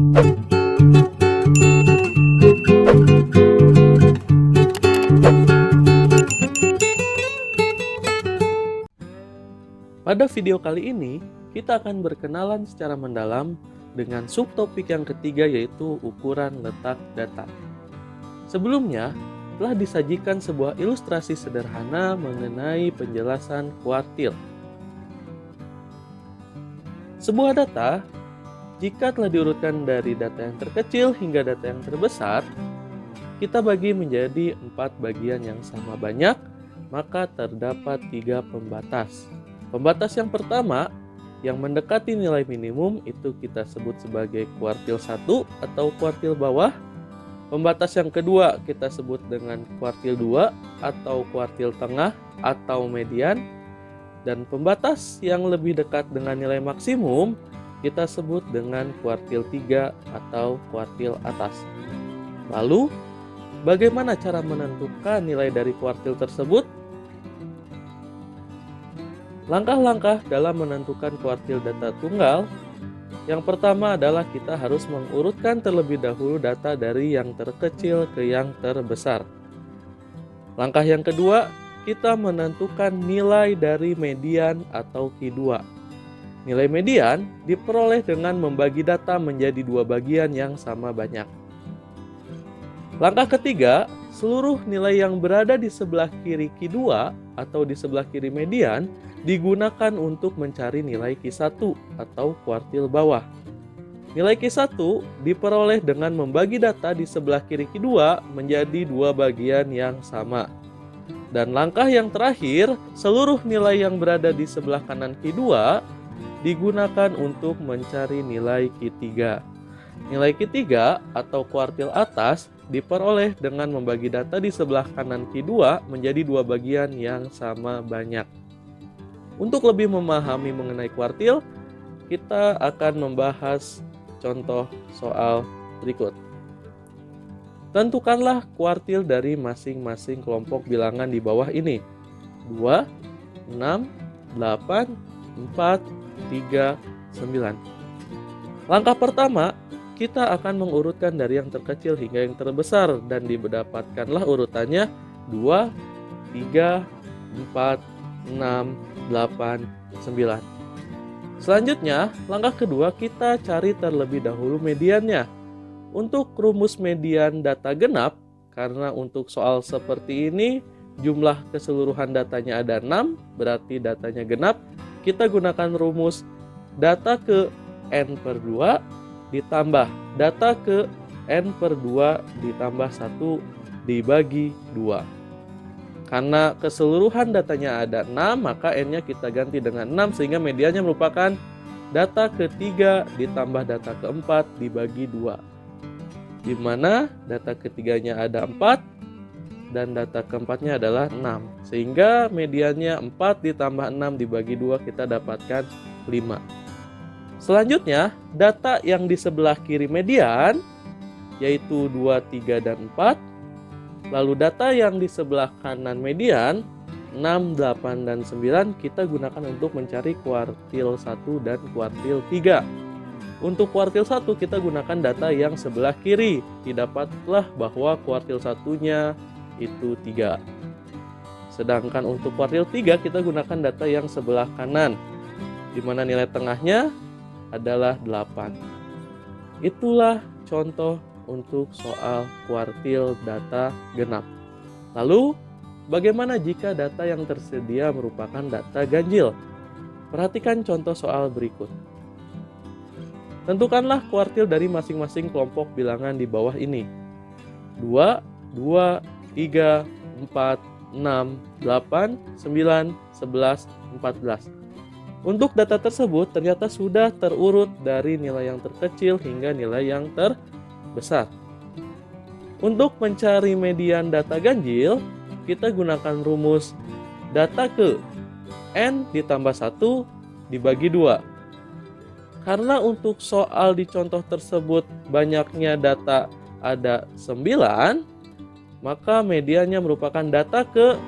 Pada video kali ini, kita akan berkenalan secara mendalam dengan subtopik yang ketiga, yaitu ukuran letak data. Sebelumnya, telah disajikan sebuah ilustrasi sederhana mengenai penjelasan kuartil. Sebuah data, jika telah diurutkan dari data yang terkecil hingga data yang terbesar, kita bagi menjadi 4 bagian yang sama banyak, maka terdapat 3 pembatas. Pembatas yang pertama, yang mendekati nilai minimum, itu kita sebut sebagai kuartil 1 atau kuartil bawah. Pembatas yang kedua kita sebut dengan kuartil 2 atau kuartil tengah atau median. Dan pembatas yang lebih dekat dengan nilai maksimum kita sebut dengan kuartil 3 atau kuartil atas. Lalu, bagaimana cara menentukan nilai dari kuartil tersebut? Langkah-langkah dalam menentukan kuartil data tunggal, yang pertama adalah kita harus mengurutkan terlebih dahulu data dari yang terkecil ke yang terbesar. Langkah yang kedua, kita menentukan nilai dari median atau Q2. Nilai median diperoleh dengan membagi data menjadi 2 bagian yang sama banyak. Langkah ketiga, seluruh nilai yang berada di sebelah kiri Q2 atau di sebelah kiri median digunakan untuk mencari nilai Q1 atau kuartil bawah. Nilai Q1 diperoleh dengan membagi data di sebelah kiri Q2 menjadi 2 bagian yang sama. Dan langkah yang terakhir, seluruh nilai yang berada di sebelah kanan Q2 digunakan untuk mencari nilai Q3. Nilai Q3 atau kuartil atas diperoleh dengan membagi data di sebelah kanan Q2 menjadi 2 bagian yang sama banyak. Untuk lebih memahami mengenai kuartil, kita akan membahas contoh soal berikut. Tentukanlah kuartil dari masing-masing kelompok bilangan di bawah ini. 2, 6, 8, 4, 3, 9. Langkah pertama, kita akan mengurutkan dari yang terkecil hingga yang terbesar dan didapatkanlah urutannya 2, 3, 4, 6, 8, 9. Selanjutnya, langkah kedua kita cari terlebih dahulu mediannya. Untuk rumus median data genap, karena untuk soal seperti ini jumlah keseluruhan datanya ada 6, berarti datanya genap, kita gunakan rumus data ke n per 2 ditambah data ke n per 2 ditambah 1 dibagi 2. Karena keseluruhan datanya ada 6, maka n-nya kita ganti dengan 6 sehingga mediannya merupakan data ketiga ditambah data keempat dibagi 2. Di mana data ketiganya ada 4 dan data keempatnya adalah 6. Sehingga mediannya 4 ditambah 6 dibagi 2 kita dapatkan 5. Selanjutnya, data yang di sebelah kiri median yaitu 2, 3, dan 4. Lalu data yang di sebelah kanan median 6, 8, dan 9 kita gunakan untuk mencari kuartil 1 dan kuartil 3. Untuk kuartil 1 kita gunakan data yang sebelah kiri. Didapatlah bahwa kuartil 1-nya itu 3. Sedangkan untuk kuartil 3 kita gunakan data yang sebelah kanan, di mana nilai tengahnya adalah 8. Itulah contoh untuk soal kuartil data genap. Lalu, bagaimana jika data yang tersedia merupakan data ganjil? Perhatikan contoh soal berikut. Tentukanlah kuartil dari masing-masing kelompok bilangan di bawah ini. 2, 2, 3, 4, 6, 8, 9, 11, 14. Untuk data tersebut ternyata sudah terurut dari nilai yang terkecil hingga nilai yang terbesar. Untuk mencari median data ganjil, kita gunakan rumus data ke n ditambah 1 dibagi 2. Karena untuk soal di contoh tersebut banyaknya data ada 9, maka mediannya merupakan data ke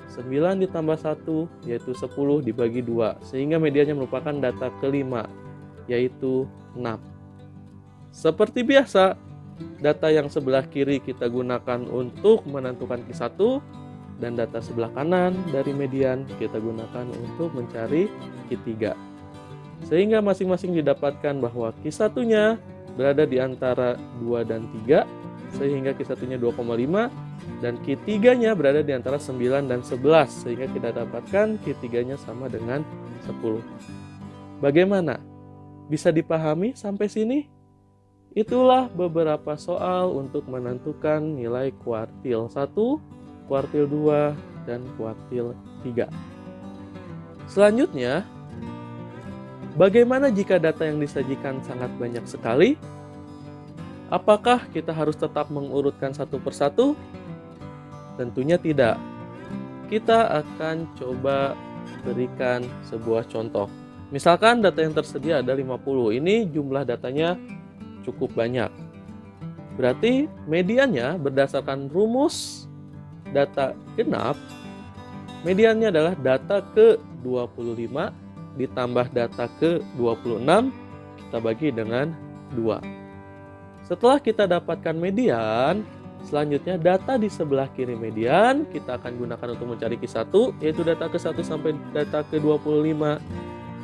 9 ditambah 1 yaitu 10 dibagi 2, sehingga mediannya merupakan data kelima yaitu 6. Seperti biasa, data yang sebelah kiri kita gunakan untuk menentukan Q1 dan data sebelah kanan dari median kita gunakan untuk mencari Q3. Sehingga masing-masing didapatkan bahwa Q1-nya berada di antara 2 dan 3, sehingga Q1-nya 2,5, dan Q3-nya berada di antara 9 dan 11, sehingga kita dapatkan Q3-nya sama dengan 10. Bagaimana? Bisa dipahami sampai sini? Itulah beberapa soal untuk menentukan nilai kuartil 1, kuartil 2, dan kuartil 3. Selanjutnya, bagaimana jika data yang disajikan sangat banyak sekali? Apakah kita harus tetap mengurutkan satu persatu? Tentunya tidak. Kita akan coba berikan sebuah contoh. Misalkan data yang tersedia ada 50. Ini jumlah datanya cukup banyak. Berarti mediannya berdasarkan rumus data genap, mediannya adalah data ke-25 ditambah data ke-26 kita bagi dengan 2. Setelah kita dapatkan median, selanjutnya data di sebelah kiri median kita akan gunakan untuk mencari Q1, yaitu data ke-1 sampai data ke-25.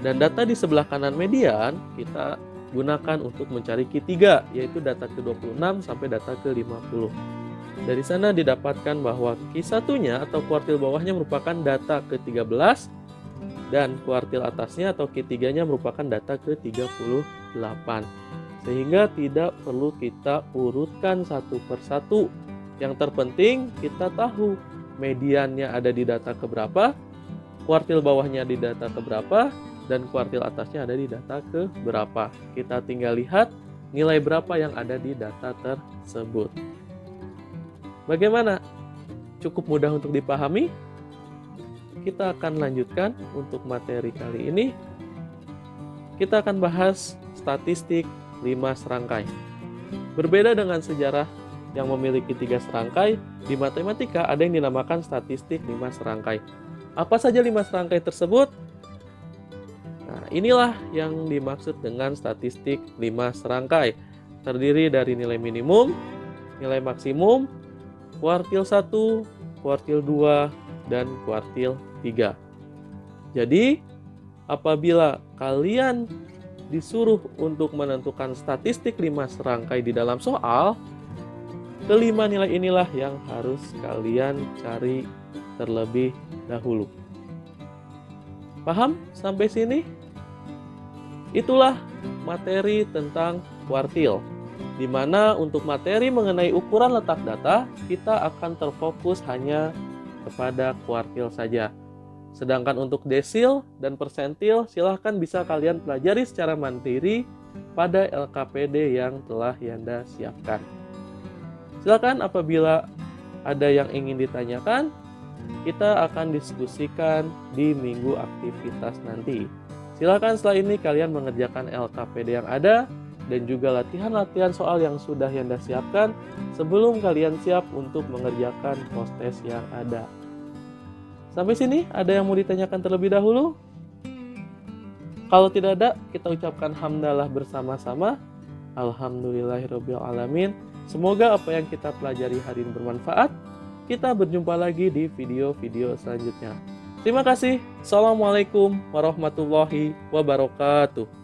Dan data di sebelah kanan median kita gunakan untuk mencari Q3, yaitu data ke-26 sampai data ke-50. Dari sana didapatkan bahwa Q1-nya atau kuartil bawahnya merupakan data ke-13 dan kuartil atasnya atau Q3-nya merupakan data ke-38. Sehingga tidak perlu kita urutkan satu persatu. Yang terpenting kita tahu mediannya ada di data keberapa, kuartil bawahnya di data keberapa, dan kuartil atasnya ada di data keberapa. Kita tinggal lihat nilai berapa yang ada di data tersebut. Bagaimana? Cukup mudah untuk dipahami? Kita akan lanjutkan untuk materi kali ini. Kita akan bahas statistik 5 serangkai. Berbeda dengan sejarah yang memiliki 3 serangkai, di matematika ada yang dinamakan statistik 5 serangkai. Apa saja 5 serangkai tersebut? Nah, inilah yang dimaksud dengan statistik 5 serangkai. Terdiri dari nilai minimum, nilai maksimum, kuartil 1, kuartil 2, dan kuartil 3. Jadi, apabila kalian disuruh untuk menentukan statistik 5 serangkai di dalam soal, kelima nilai inilah yang harus kalian cari terlebih dahulu. Paham sampai sini? Itulah materi tentang kuartil, di mana untuk materi mengenai ukuran letak data, kita akan terfokus hanya kepada kuartil saja. Sedangkan untuk desil dan persentil silahkan bisa kalian pelajari secara mandiri pada LKPD yang telah Yanda siapkan. Silakan apabila ada yang ingin ditanyakan, kita akan diskusikan di minggu aktivitas nanti. Silakan setelah ini kalian mengerjakan LKPD yang ada dan juga latihan-latihan soal yang sudah Yanda siapkan sebelum kalian siap untuk mengerjakan post-test yang ada. Sampai sini ada yang mau ditanyakan terlebih dahulu? Kalau tidak ada, kita ucapkan hamdalah bersama-sama. Alhamdulillahirabbil alamin. Semoga apa yang kita pelajari hari ini bermanfaat. Kita berjumpa lagi di video-video selanjutnya. Terima kasih. Assalamualaikum warahmatullahi wabarakatuh.